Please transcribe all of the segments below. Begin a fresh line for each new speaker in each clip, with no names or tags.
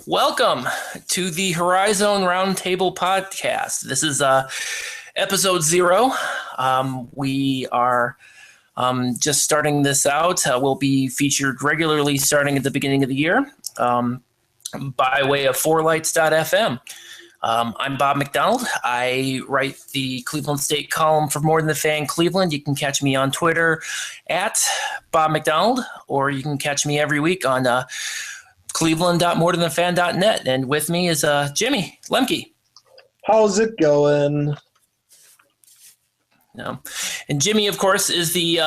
Welcome to the Horizone Roundtable podcast. This is episode 0. We are just starting this out. We'll be featured regularly starting at the beginning of the year by way of 4lights.fm. I'm Bob McDonald. I write the Cleveland State column for More Than the Fan Cleveland. You can catch me on Twitter at Bob McDonald, or you can catch me every week on cleveland.morethanthefan.net. And with me is Jimmy Lemke.
How's it going?
No. And Jimmy, of course, is the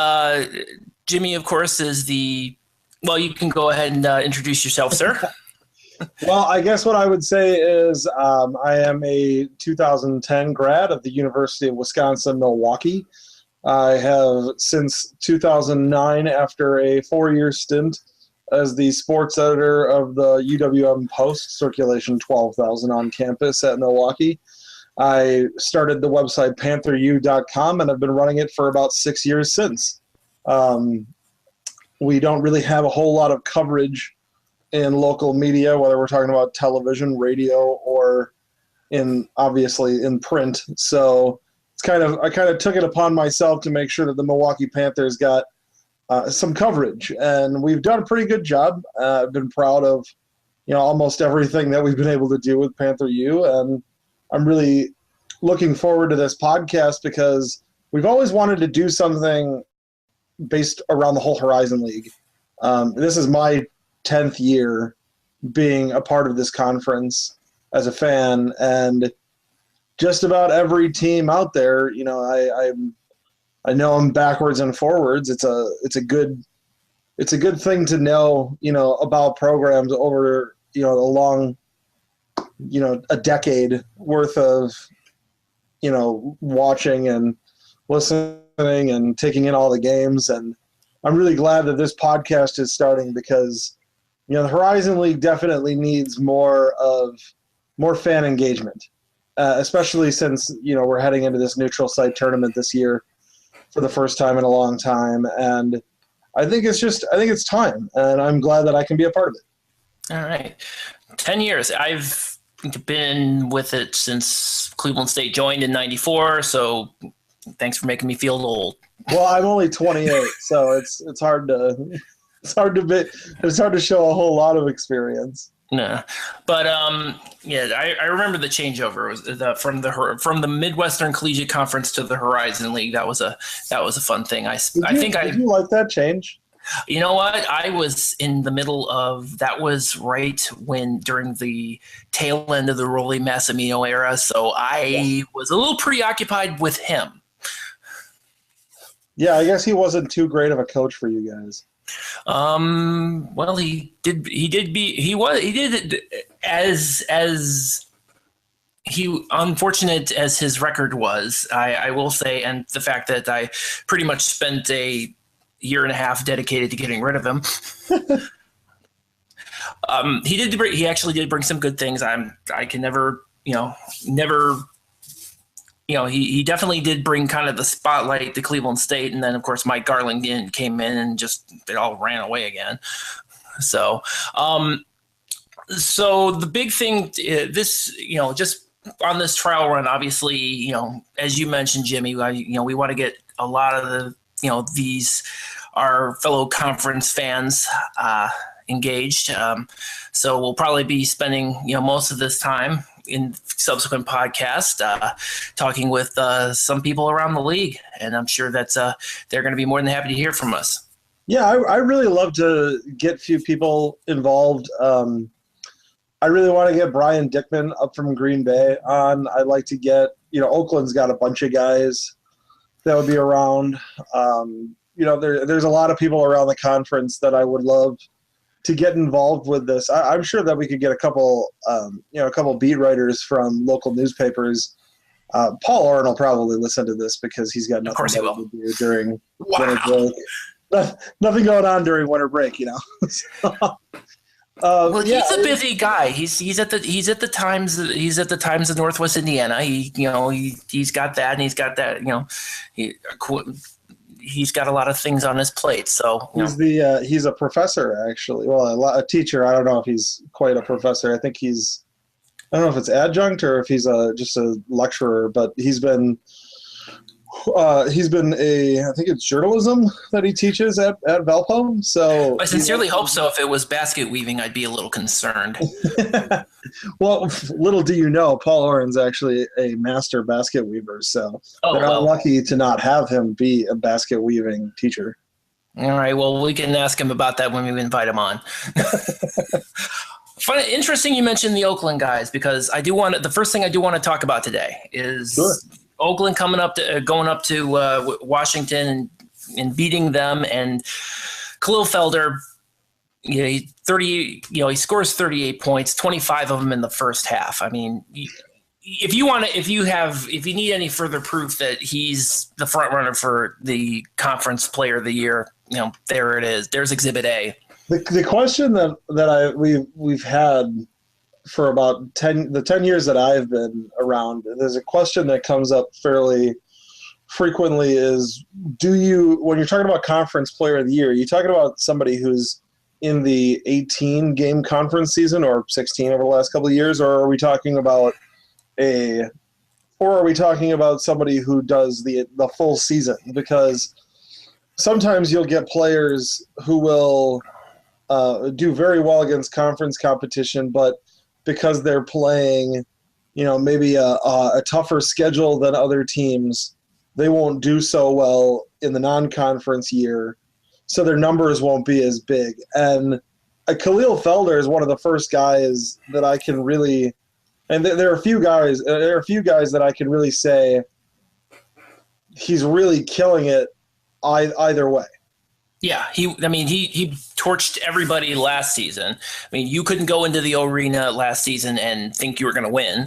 well, you can go ahead and introduce yourself, sir.
Well, I guess what I would say is I am a 2010 grad of the University of Wisconsin-Milwaukee. I have since 2009, after a 4-year stint as the sports editor of the UWM Post, circulation 12,000 on campus at Milwaukee. I started the website PantherU.com, and I've been running it for about 6 years since. We don't really have a whole lot of coverage in local media, whether we're talking about television, radio, or obviously in print. So I kind of took it upon myself to make sure that the Milwaukee Panthers got some coverage, and we've done a pretty good job. I've been proud of almost everything that we've been able to do with PantherU, and I'm really looking forward to this podcast because we've always wanted to do something based around the whole Horizon League. This is my 10th year being a part of this conference as a fan, and just about every team out there, I know them backwards and forwards. It's a good thing to know, about programs over, a long, a decade worth of, watching and listening and taking in all the games. And I'm really glad that this podcast is starting because, the Horizon League definitely needs more fan engagement, especially since, we're heading into this neutral site tournament this year for the first time in a long time. And I think it's time, and I'm glad that I can be a part of it.
All right. 10 years. I've been with it since Cleveland State joined in 94. So thanks for making me feel old.
Well, I'm only 28, so it's hard to show a whole lot of experience.
No, but I remember the changeover. It was from the Midwestern Collegiate Conference to the Horizon League. That was a fun thing. Did you like that change? You know what? I was in the middle of that. Was right during the tail end of the Rolly Massimino era, so I was a little preoccupied with him.
Yeah, I guess he wasn't too great of a coach for you guys.
Well, he did as he unfortunate as his record was, I will say, and the fact that I pretty much spent a year and a half dedicated to getting rid of him. He actually did bring some good things. I can never. He definitely did bring kind of the spotlight to Cleveland State, and then of course Mike Garland came in and just it all ran away again. So, so the big thing, just on this trial run, obviously, as you mentioned, Jimmy, we want to get a lot of the, these our fellow conference fans engaged. So we'll probably be spending, most of this time in subsequent podcasts, talking with some people around the league, and I'm sure that they're going to be more than happy to hear from us.
Yeah, I really love to get a few people involved. I really want to get Brian Dickman up from Green Bay on. I'd like to get, Oakland's got a bunch of guys that would be around. There's a lot of people around the conference that I would love to get involved with this. I'm sure that we could get a couple beat writers from local newspapers. Paul Orrin will probably listen to this because he's got nothing to do during winter break. Nothing going on during winter break, So,
well, he's a busy guy. He's at the Times of Northwest Indiana. He's got that, and he's got that. he's got a lot of things on his plate. So
he's a professor, actually. Well, a teacher. I don't know if he's quite a professor. I don't know if it's adjunct or if he's just a lecturer, but he's been I think it's journalism that he teaches at Valpo. So
I sincerely hope so. If it was basket weaving, I'd be a little concerned.
Well, little do you know, Paul Oren's actually a master basket weaver. So they're lucky to not have him be a basket weaving teacher.
All right. Well, we can ask him about that when we invite him on. Interesting you mentioned the Oakland guys, because the first thing I do want to talk about today is Oakland going up to Washington and beating them, and Khalil Felder, he scores 38 points, 25 of them in the first half. I mean, if you need any further proof that he's the front runner for the conference player of the year, there it is. There's Exhibit A.
The question that we've had for about 10 years that I've been around, there's a question that comes up fairly frequently is, when you're talking about conference player of the year, are you talking about somebody who's in the 18 game conference season or 16 over the last couple of years, or are we talking about somebody who does the full season? Because sometimes you'll get players who will do very well against conference competition, but because they're playing, maybe a tougher schedule than other teams, they won't do so well in the non-conference year, so their numbers won't be as big. And Khalil Felder is one of the first guys that I can really, and there are a few guys that I can really say he's really killing it either way.
Yeah, he torched everybody last season. I mean, you couldn't go into the arena last season and think you were going to win.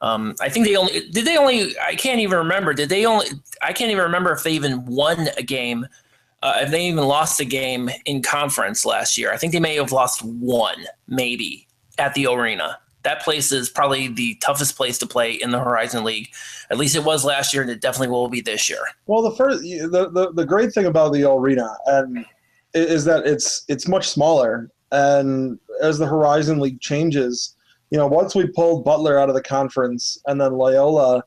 I think I can't even remember if they even won a game, if they even lost a game in conference last year. I think they may have lost one, maybe, at the arena. That place is probably the toughest place to play in the Horizon League. At least it was last year, and it definitely will be this year.
Well, the great thing about the arena is that it's much smaller, and as the Horizon League changes, once we pulled Butler out of the conference, and then Loyola,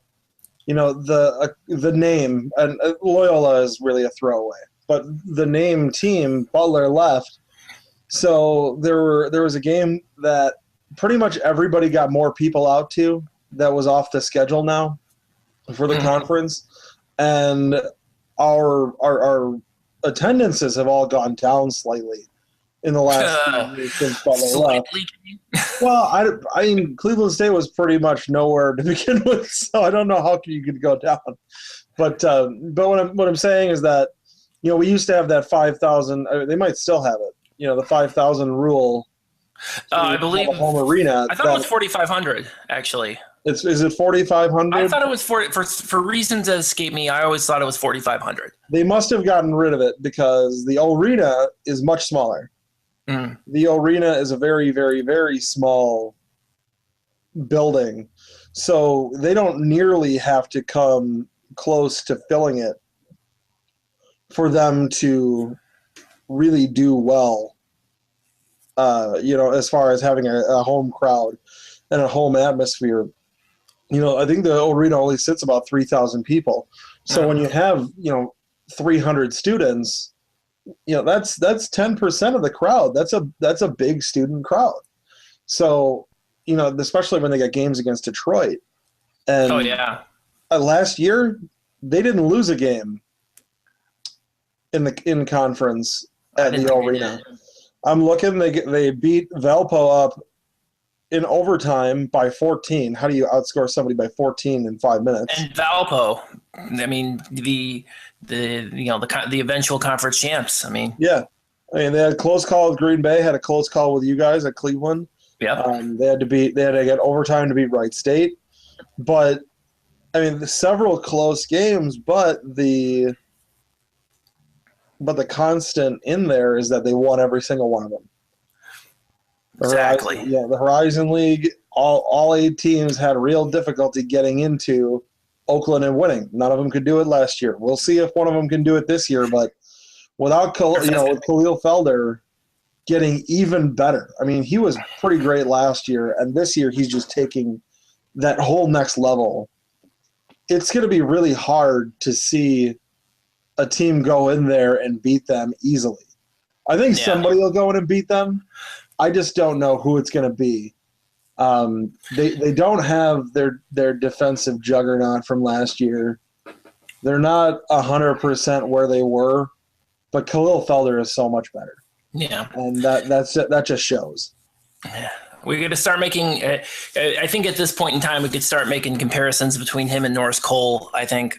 the name, and Loyola is really a throwaway, but the name team Butler left, so there was a game that pretty much everybody got more people out to that was off the schedule now for the conference, and our attendances have all gone down slightly in the last few years since Butler left. Well, I mean, Cleveland State was pretty much nowhere to begin with, so I don't know how you could go down. But what I'm saying is that we used to have that 5,000. They might still have it. The 5,000 rule.
I believe
home arena.
I thought it was 4,500 actually.
Is it 4,500?
I thought it was for reasons that escape me. I always thought it was 4,500.
They must have gotten rid of it because the arena is much smaller. The arena is a very, very, very small building, so they don't nearly have to come close to filling it for them to really do well. As far as having a home crowd and a home atmosphere, I think the arena only sits about 3,000 people. So when you have, 300 students, that's 10% of the crowd. That's a big student crowd. So, especially when they got games against Detroit. And last year they didn't lose a game in conference at the arena. I'm looking. They beat Valpo up in overtime by 14. How do you outscore somebody by 14 in 5 minutes?
And Valpo, I mean, the eventual conference champs. I mean,
yeah, they had a close call with Green Bay. Had a close call with you guys at Cleveland.
Yeah,
they had to get overtime to beat Wright State. But I mean, several close games. But the constant in there is that they won every single one of them.
Exactly.
The Horizon League, all 8 teams had real difficulty getting into Oakland and winning. None of them could do it last year. We'll see if one of them can do it this year, but without with Khalil Felder getting even better. I mean, he was pretty great last year, and this year he's just taking that whole next level. It's going to be really hard to see a team go in there and beat them easily. I think somebody will go in and beat them. I just don't know who it's going to be. They don't have their defensive juggernaut from last year. They're not 100% where they were, but Khalil Felder is so much better.
Yeah,
and that just shows.
Yeah. We got to start making. I think at this point in time, we could start making comparisons between him and Norris Cole. I think,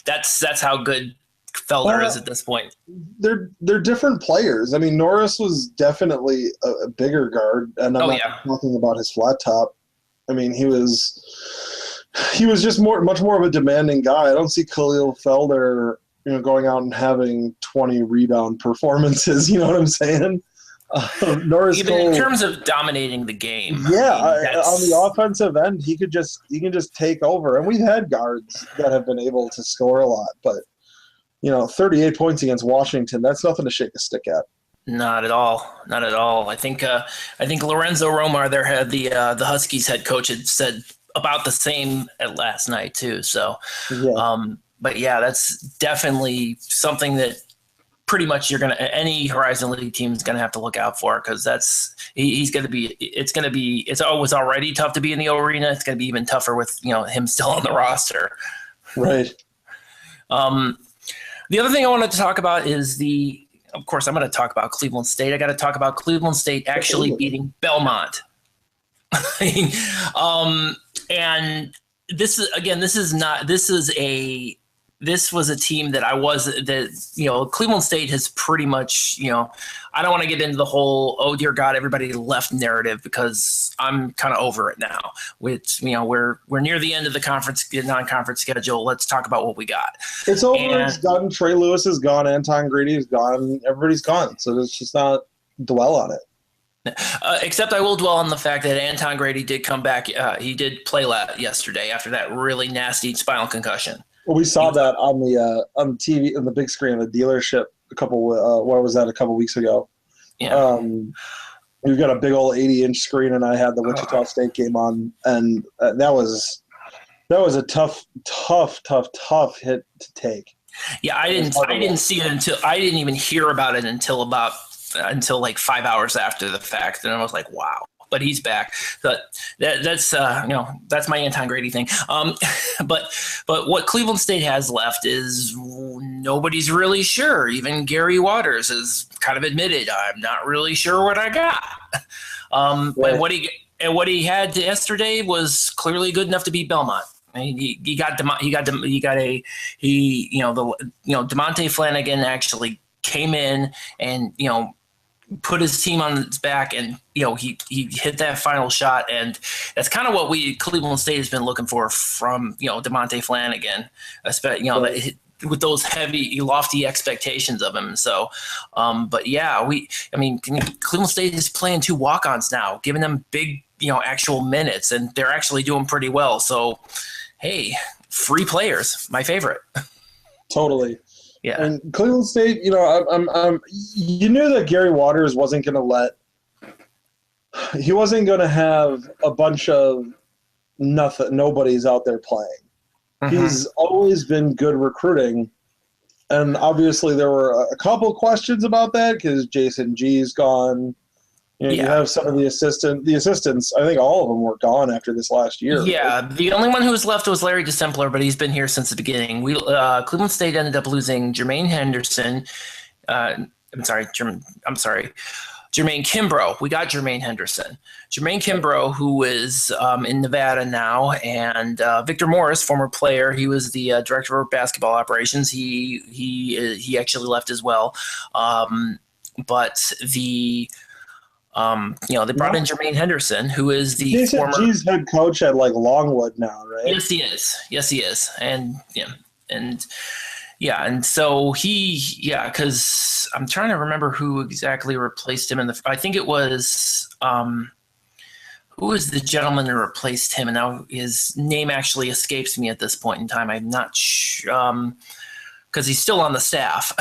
that's how good Felder is at this point.
They're different players. I mean, Norris was definitely a bigger guard, and I'm not talking about his flat top. I mean, he was just much more of a demanding guy. I don't see Khalil Felder, going out and having 20 rebound performances. You know what I'm saying? Norris
Even
Cole,
in terms of dominating the game.
Yeah, on the offensive end, he can just take over. And we've had guards that have been able to score a lot, but 38 points against Washington, that's nothing to shake a stick at.
Not at all. Not at all. I think Lorenzo Romar, the Huskies head coach, had said about the same at last night too. So, but yeah, that's definitely something that pretty much any Horizon League team is going to have to look out for, because it's always already tough to be in the arena. It's going to be even tougher with, him still on the roster.
Right.
The other thing I wanted to talk about is of course, I'm going to talk about Cleveland State. I got to talk about Cleveland State actually beating Belmont. And this was a team that Cleveland State has pretty much, I don't want to get into the whole, oh dear God, everybody left narrative, because I'm kind of over it now. We're near the end of the non-conference schedule. Let's talk about what we got.
It's over. It's done. Trey Lewis is gone. Anton Grady is gone. Everybody's gone. So let's just not dwell on it.
Except I will dwell on the fact that Anton Grady did come back. He did play yesterday after that really nasty spinal concussion.
Well, we saw that on the TV, on the big screen of the dealership a couple weeks ago.
Yeah.
We've got a big old 80-inch screen, and I had the Wichita State game on, and that was a tough hit to take.
Yeah, I didn't see it I didn't even hear about it until like 5 hours after the fact, and I was like, wow. But he's back. That's my Anton Grady thing. But what Cleveland State has left is nobody's really sure. Even Gary Waters has kind of admitted, I'm not really sure what I got. But what he had yesterday was clearly good enough to beat Belmont. DeMonte Flanagan actually came in and put his team on its back, and he hit that final shot, and that's kind of what Cleveland State has been looking for from DeMonte Flanagan, especially with those heavy, lofty expectations of him. So, but yeah, Cleveland State is playing 2 walk-ons now, giving them big actual minutes, and they're actually doing pretty well. So, hey, free players, my favorite.
Totally.
Yeah.
And Cleveland State, you knew that Gary Waters wasn't going to have a bunch of nobodies out there playing. Mm-hmm. He's always been good recruiting. And obviously there were a couple questions about that because Jason G's gone. You have some of the assistants. I think all of them were gone after this last year.
Yeah, right? The only one who was left was Larry DeSempler, but he's been here since the beginning. Cleveland State ended up losing Jermaine Henderson. Jermaine Kimbrough. We got Jermaine Henderson. Jermaine Kimbrough, who is in Nevada now, and Victor Morris, former player. He was the director of basketball operations. He actually left as well. But they brought in Jermaine Henderson, who is the former
G's head coach at Longwood now, right?
Yes, he is. And so because I'm trying to remember who exactly replaced him I think it was who is the gentleman who replaced him? And now his name actually escapes me at this point in time. I'm not sure because he's still on the staff.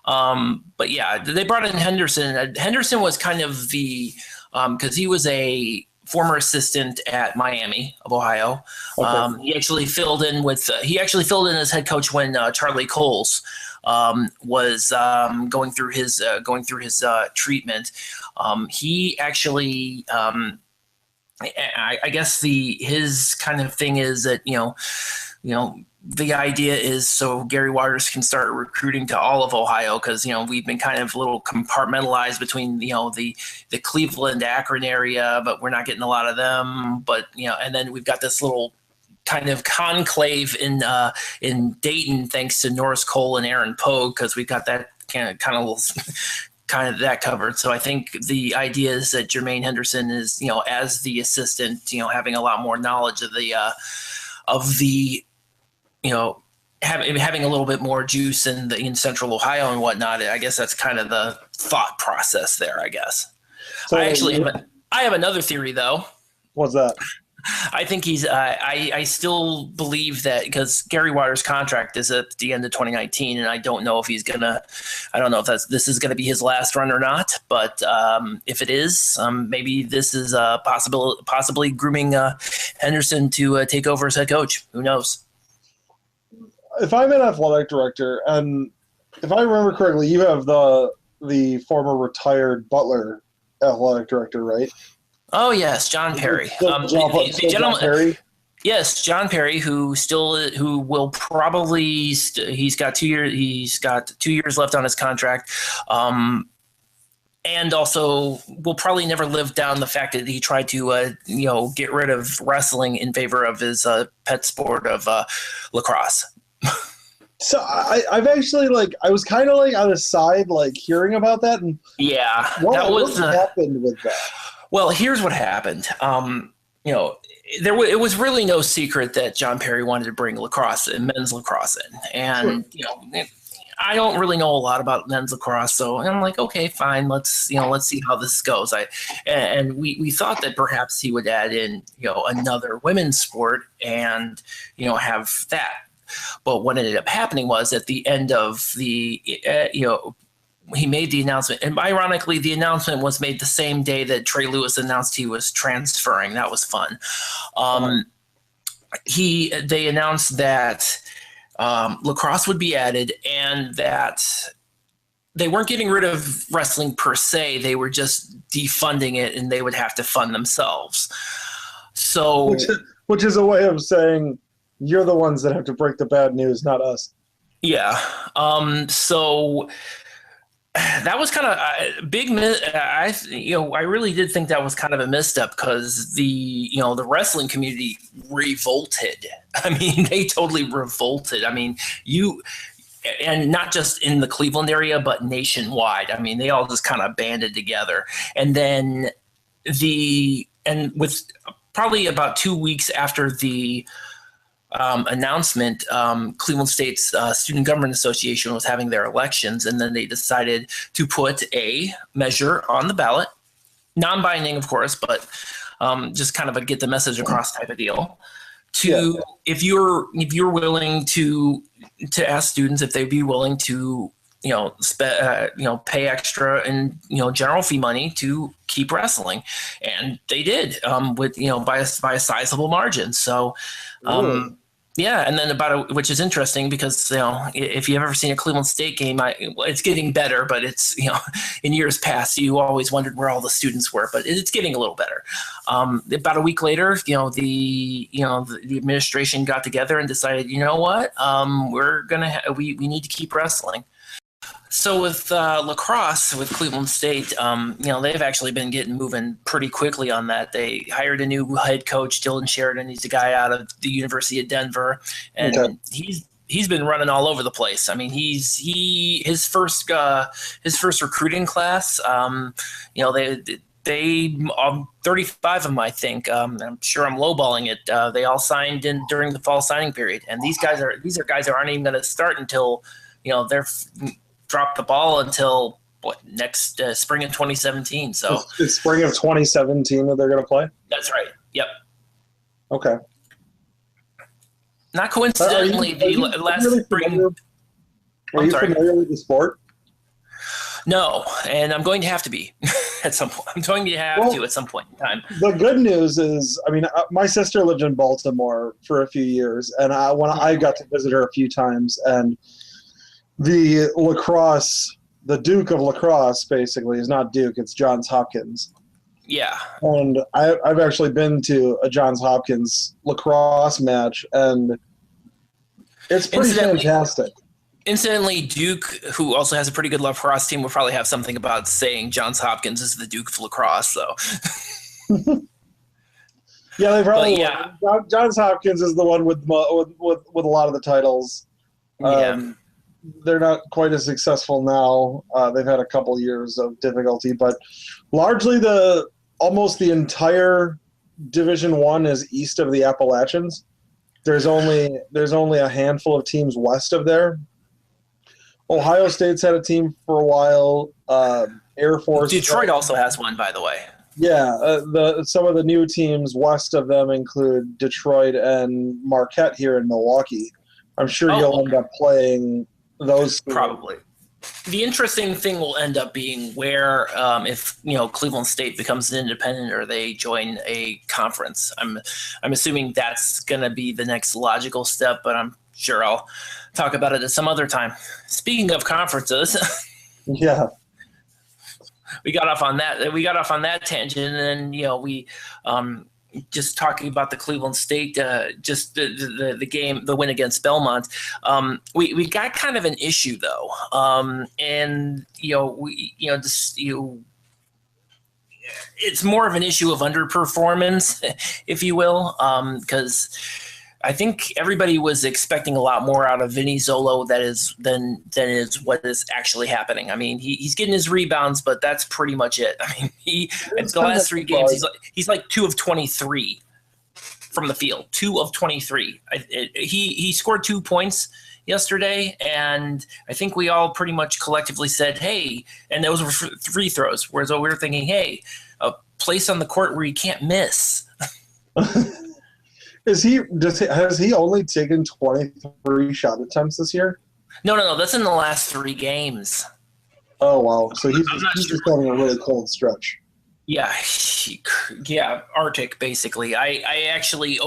But yeah, they brought in Henderson. Henderson was kind of the because he was a former assistant at Miami of Ohio.
Okay.
He actually filled in as head coach when Charlie Coles was going through his treatment. He actually, I guess his kind of thing is that the idea is so Gary Waters can start recruiting to all of Ohio because we've been kind of a little compartmentalized between the Cleveland Akron area, but we're not getting a lot of them. But and then we've got this little kind of conclave in Dayton, thanks to Norris Cole and Aaron Pogue, because we've got that kind of that covered. So I think the idea is that Jermaine Henderson is as the assistant, having a lot more knowledge of the having a little bit more juice in Central Ohio and whatnot. I guess that's kind of the thought process there, I guess. So I have another theory though.
What's that?
I think he's I still believe that because Gary Waters' contract is at the end of 2019, and I don't know if this is gonna be his last run or not. But if it is, maybe this is possibly grooming Henderson to take over as head coach. Who knows?
If I'm an athletic director, and if I remember correctly, you have the former retired Butler athletic director, right?
Oh yes, John Perry.
John Perry.
Yes, John Perry, who will probably he's got 2 years. He's got 2 years left on his contract, and also will probably never live down the fact that he tried to get rid of wrestling in favor of his pet sport of lacrosse.
So I've actually I was kind of on the side hearing about that, and what happened with that?
Well, here's what happened. It was really no secret that John Perry wanted to bring lacrosse and men's lacrosse in, and I don't really know a lot about men's lacrosse, so I'm like, okay, fine, let's see how this goes. We thought that perhaps he would add in another women's sport and have that. But what ended up happening was at the end of the, he made the announcement. And ironically, the announcement was made the same day that Trey Lewis announced he was transferring. That was fun. They announced that lacrosse would be added and that they weren't getting rid of wrestling per se. They were just defunding it and they would have to fund themselves. So,
which is a way of saying, you're the ones that have to break the bad news, not us.
Yeah. So that was kind of a big. I really did think that was kind of a misstep because the wrestling community revolted. I mean, they totally revolted. I mean, and not just in the Cleveland area, but nationwide. I mean, they all just kind of banded together. And then with probably about 2 weeks after the announcement, Cleveland State's Student Government Association was having their elections, and then they decided to put a measure on the ballot, non-binding, of course, but just kind of a get the message across type of deal. If you're willing to ask students if they'd be willing to pay extra and general fee money to keep wrestling, and they did with by a sizable margin. So. And then which is interesting because if you've ever seen a Cleveland State game, it's getting better, but it's in years past you always wondered where all the students were, but it's getting a little better. About a week later, the administration got together and decided, we need to keep wrestling. So with lacrosse, with Cleveland State, they've actually been moving pretty quickly on that. They hired a new head coach, Dylan Sheridan. He's a guy out of the University of Denver, and he's been running all over the place. I mean, his first recruiting class, they 35 of them, I think. I'm sure I'm lowballing it. They all signed in during the fall signing period, and these are guys that aren't even going to start until they're drop the ball until next spring of 2017. So
it's spring of 2017 that they're going to play.
That's right. Yep.
Okay.
Not coincidentally, the last
really
spring.
Are you familiar with the sport?
No, and I'm going to have to be at some point. I'm going to have to at some point in time.
The good news is, I mean, my sister lived in Baltimore for a few years, and I got to visit her a few times, and the Duke of lacrosse, basically, is not Duke, it's Johns Hopkins.
Yeah.
And I've actually been to a Johns Hopkins lacrosse match, and it's pretty fantastic.
Incidentally, Duke, who also has a pretty good lacrosse team, will probably have something about saying Johns Hopkins is the Duke of lacrosse, though.
Yeah, they probably. Yeah. Johns Hopkins is the one with a lot of the titles. They're not quite as successful now. They've had a couple years of difficulty, but largely almost the entire Division I is east of the Appalachians. There's only a handful of teams west of there. Ohio State's had a team for a while. Air Force.
Detroit also has one, by the way.
Yeah, some of the new teams west of them include Detroit and Marquette here in Milwaukee. I'm sure you'll end up playing those.
Probably. The interesting thing will end up being where if Cleveland State becomes an independent or they join a conference. I'm assuming that's going to be the next logical step, but I'm sure I'll talk about it at some other time. Speaking of conferences,
yeah,
we got off on that tangent, and then we just talking about the Cleveland State, just the game, the win against Belmont. We got kind of an issue though, and it's more of an issue of underperformance, if you will, because I think everybody was expecting a lot more out of Vinny Zolo than is what is actually happening. I mean, he's getting his rebounds, but that's pretty much it. I mean, in the last 3 games, he's like 2 of 23 from the field. 2 of 23. He scored 2 points yesterday, and I think we all pretty much collectively said, "Hey," and those were free throws. Whereas we were thinking, "Hey, a place on the court where you can't miss."
Has he only taken 23 shot attempts this year?
No. That's in the last 3 games.
Oh, wow. So he's just having a really cold stretch.
Yeah, Arctic, basically. I actually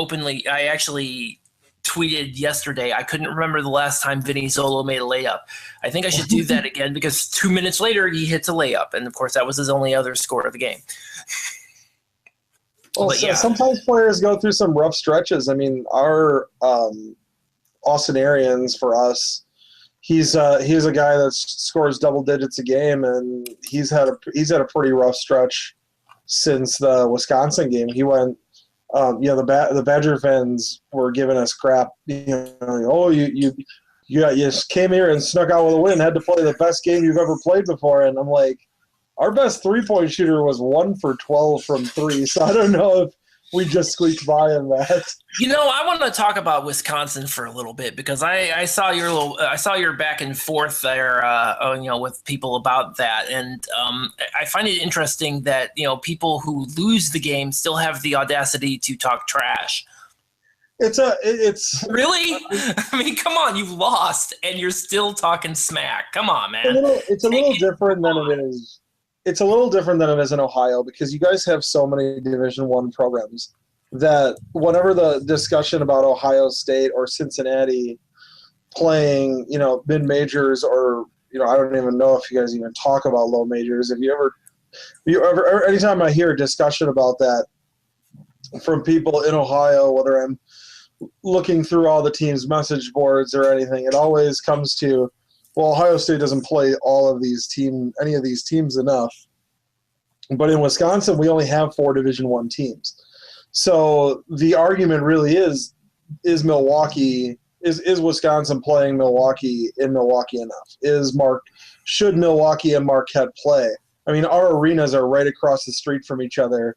tweeted yesterday, I couldn't remember the last time Vinny Zolo made a layup. I think I should do that again because 2 minutes later he hits a layup. And, of course, that was his only other score of the game.
Well, sometimes players go through some rough stretches. I mean, our Austinarians, for us, he's a guy that scores double digits a game, and he's had a pretty rough stretch since the Wisconsin game. He went, the Badger fans were giving us crap. You came here and snuck out with a win, had to play the best game you've ever played before, and I'm like, our best 3-point shooter was 1 for 12 from 3, so I don't know if we just squeaked by in that.
I want to talk about Wisconsin for a little bit because I saw your back and forth there, with people about that, and I find it interesting that people who lose the game still have the audacity to talk trash.
It's
really. I mean, come on, you've lost and you're still talking smack. Come on, man.
It's a little different than it is. It's a little different than it is in Ohio because you guys have so many Division I programs that whenever the discussion about Ohio State or Cincinnati playing, mid-majors or, I don't even know if you guys even talk about low majors. If you ever, anytime I hear a discussion about that from people in Ohio, whether I'm looking through all the teams' message boards or anything, it always comes to, well, Ohio State doesn't play any of these teams enough. But in Wisconsin, we only have 4 Division I teams. So the argument really is Milwaukee, is Wisconsin playing Milwaukee in Milwaukee enough? Should Milwaukee and Marquette play? I mean, our arenas are right across the street from each other.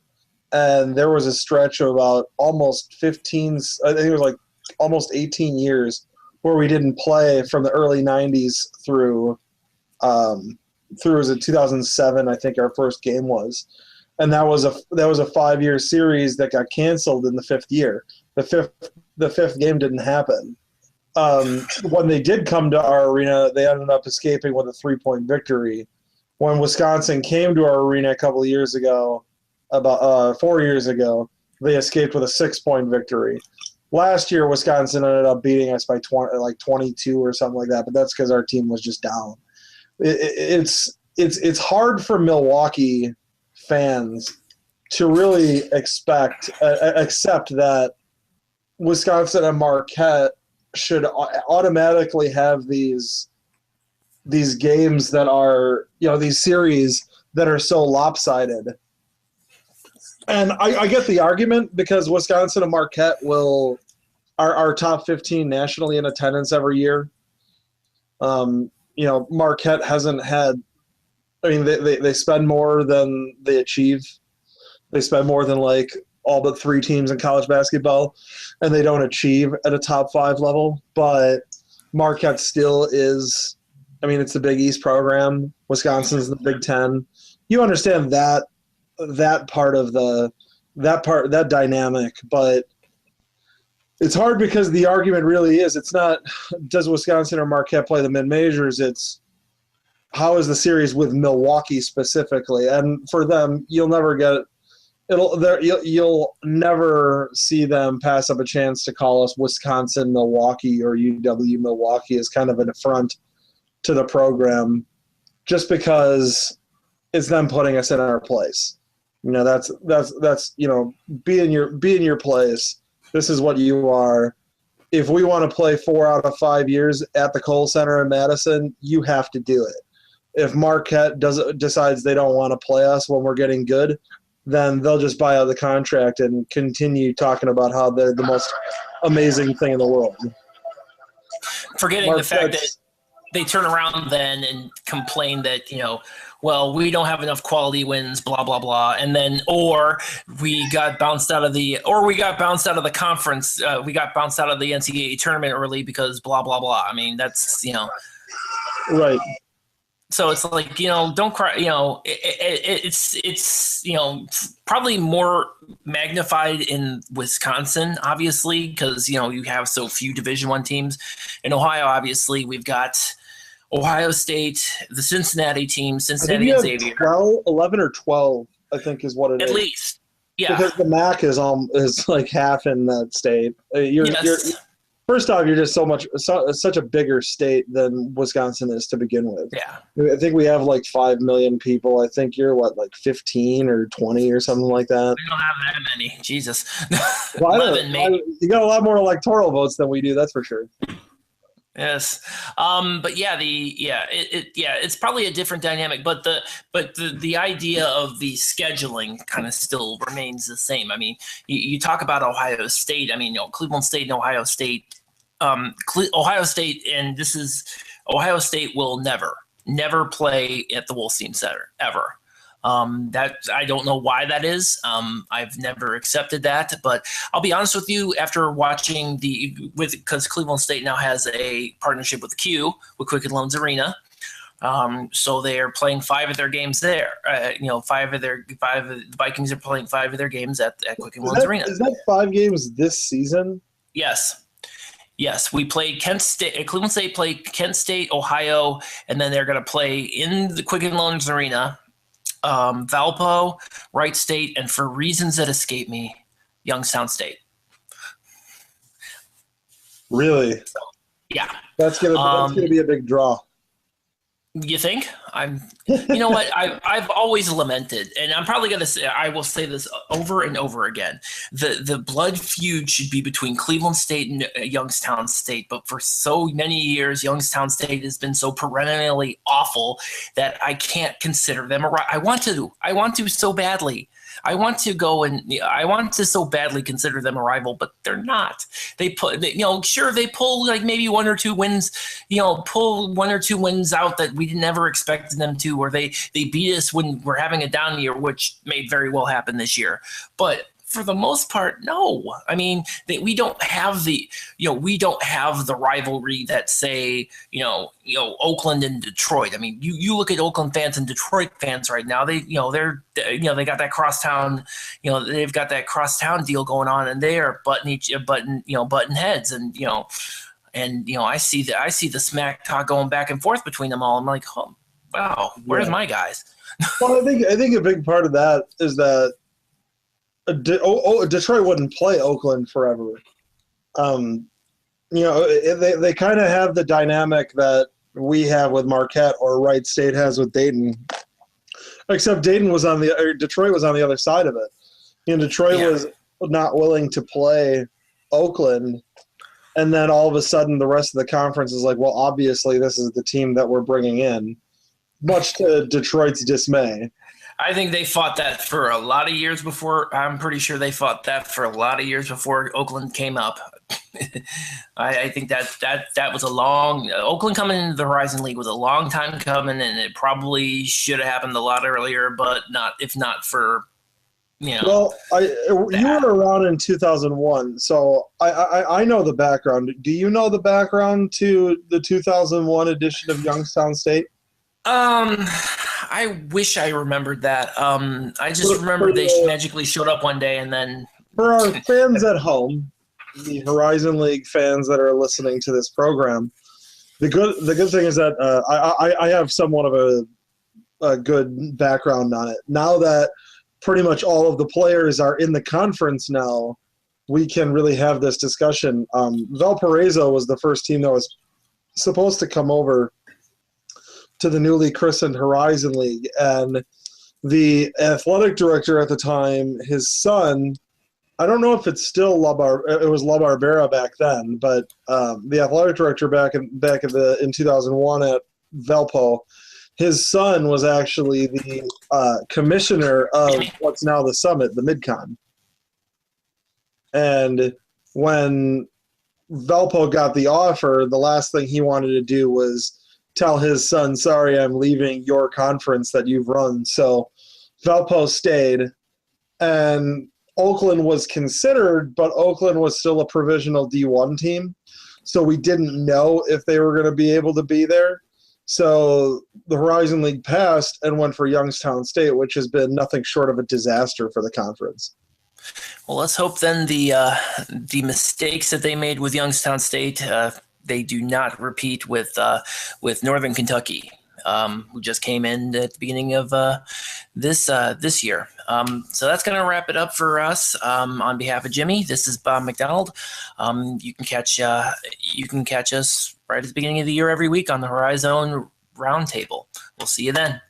And there was a stretch of about almost 15, I think it was like almost 18 years where we didn't play from the early 90s through through, was it 2007? I think our first game was, and that was a 5-year series that got canceled in the 5th year. The fifth game didn't happen. When they did come to our arena, they ended up escaping with a 3-point victory. When Wisconsin came to our arena a couple of years ago, about 4 years ago, they escaped with a 6-point victory. Last year, Wisconsin ended up beating us by 22 or something like that, but that's because our team was just down. It's hard for Milwaukee fans to really accept that Wisconsin and Marquette should automatically have these games that are, these series that are so lopsided. And I get the argument because Wisconsin and Marquette are top 15 nationally in attendance every year. Marquette hasn't had – they spend more than they achieve. They spend more than all but 3 teams in college basketball, and they don't achieve at a top 5 level. But Marquette still is – it's the Big East program. Wisconsin's the Big Ten. You understand that part of that dynamic, but it's hard because the argument really is, it's not does Wisconsin or Marquette play the mid-majors, it's how is the series with Milwaukee specifically. And for them, you'll never see them pass up a chance to call us Wisconsin Milwaukee or UW Milwaukee as kind of an affront to the program, just because it's them putting us in our place. That's be in your place. This is what you are. If we want to play 4 out of 5 years at the Kohl Center in Madison, you have to do it. If Marquette decides they don't want to play us when we're getting good, then they'll just buy out the contract and continue talking about how they're the most amazing thing in the world.
Forgetting the fact that they turn around then and complain that, we don't have enough quality wins, blah, blah, blah. And then, or we got bounced out of the conference. We got bounced out of the NCAA tournament early because blah, blah, blah. That's,
Right.
So it's don't cry. It's probably more magnified in Wisconsin, obviously, because, you have so few Division I teams. In Ohio, obviously, we've got Ohio State, the Cincinnati team, Cincinnati and Xavier.
11 or 12, I think, is what it is.
At least, yeah.
Because the MAC is half in that state. First off, you're just such a bigger state than Wisconsin is to begin with.
Yeah.
I think we have 5 million people. I think you're 15 or 20 or something like that.
We don't have that many. Jesus.
Well, 11, maybe. You got a lot more electoral votes than we do. That's for sure.
Yes. But yeah, it's probably a different dynamic, but the idea of the scheduling kind of still remains the same. You talk about Ohio State. Cleveland State and Ohio State. Ohio State, and this is Ohio State will never play at the Wolfstein Center ever. That I don't know why that is. I've never accepted that, but I'll be honest with you. After watching because Cleveland State now has a partnership with Q with Quicken Loans Arena, so they are playing 5 of their games there. The Vikings are playing 5 of their games at Quicken Loans Arena.
Is that 5 games this season?
Yes, we played Kent State. Cleveland State played Kent State, Ohio, and then they're going to play in the Quicken Loans Arena. Valpo, Wright State, and for reasons that escape me, Youngstown State.
Really?
So, yeah.
That's gonna be a big draw.
You think? You know what? I've always lamented, and I'm probably going to say, I will say this over and over again. The blood feud should be between Cleveland State and Youngstown State, but for so many years, Youngstown State has been so perennially awful that I can't consider them I want to so badly. I want to so badly consider them a rival, but they're not. They pull maybe 1 or 2 wins, pull 1 or 2 wins out that we never expected them to, or they beat us when we're having a down year, which may very well happen this year. But for the most part, no. I mean, we don't have the rivalry that, say, Oakland and Detroit. I mean, you look at Oakland fans and Detroit fans right now. They got that crosstown, they've got that crosstown deal going on, and they are butting heads, and I see the smack talk going back and forth between them all. I'm like, oh, wow, where's my guys?
Well, I think a big part of that is that Detroit wouldn't play Oakland forever. They kind of have the dynamic that we have with Marquette or Wright State has with Dayton, except Detroit was on the other side of it. Detroit was not willing to play Oakland, and then all of a sudden the rest of the conference is like, well, obviously this is the team that we're bringing in, much to Detroit's dismay.
I think they fought that for a lot of years before. I'm pretty sure they fought that for a lot of years before Oakland came up. I think that was a long – Oakland coming into the Horizon League was a long time coming, and it probably should have happened a lot earlier, but if not for
Well, you were around in 2001, so I know the background. Do you know the background to the 2001 edition of Youngstown State?
I wish I remembered that. I just remember they magically showed up one day, and then
for our fans at home, the Horizon League fans that are listening to this program, the good thing is that I have somewhat of a good background on it. Now that pretty much all of the players are in the conference now, we can really have this discussion. Valparaiso was the first team that was supposed to come over to the newly christened Horizon League, and the athletic director at the time, his son, I don't know if it's still it was La Barbera back then, but the athletic director back in 2001 at Valpo, his son was actually the commissioner of what's now the Summit, the MidCon. And when Valpo got the offer, the last thing he wanted to do was tell his son, sorry, I'm leaving your conference that you've run. So Valpo stayed, and Oakland was considered, but Oakland was still a provisional D1 team. So we didn't know if they were going to be able to be there. So the Horizon League passed and went for Youngstown State, which has been nothing short of a disaster for the conference.
Well, let's hope then the mistakes that they made with Youngstown State, they do not repeat with Northern Kentucky, who just came in at the beginning of this year. So that's going to wrap it up for us. On behalf of Jimmy, this is Bob McDonald. You can catch us right at the beginning of the year every week on the Horizone Roundtable. We'll see you then.